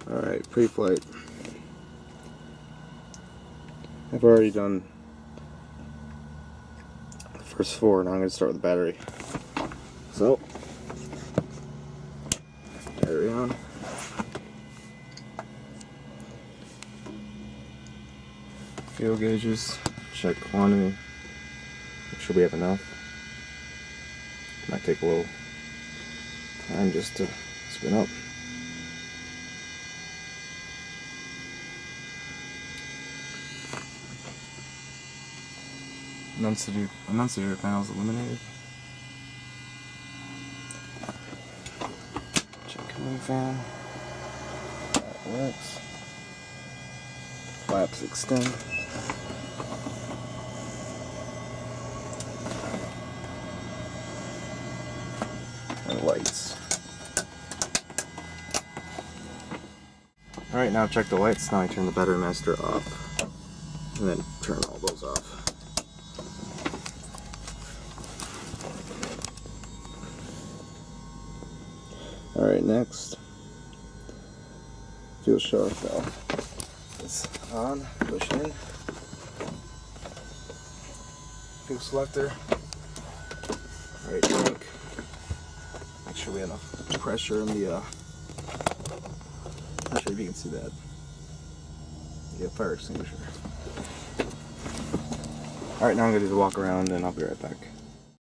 Alright, pre-flight. I've already done the first 4, now I'm going to start with the battery. So, battery on. Fuel gauges, check quantity, make sure we have enough. Might take a little time just to spin up. Annunciator panels eliminated. Check cooling fan. That works. Flaps extend. And lights. Alright, now I've checked the lights. Now I turn the battery master off. And then turn all those off. Alright, next, fuel shut off valve. It's on, push in. Fuel selector. Alright, tank. Make sure we have enough pressure in the, not sure if you can see that. Yeah, fire extinguisher. Alright, now I'm going to do the walk around and I'll be right back.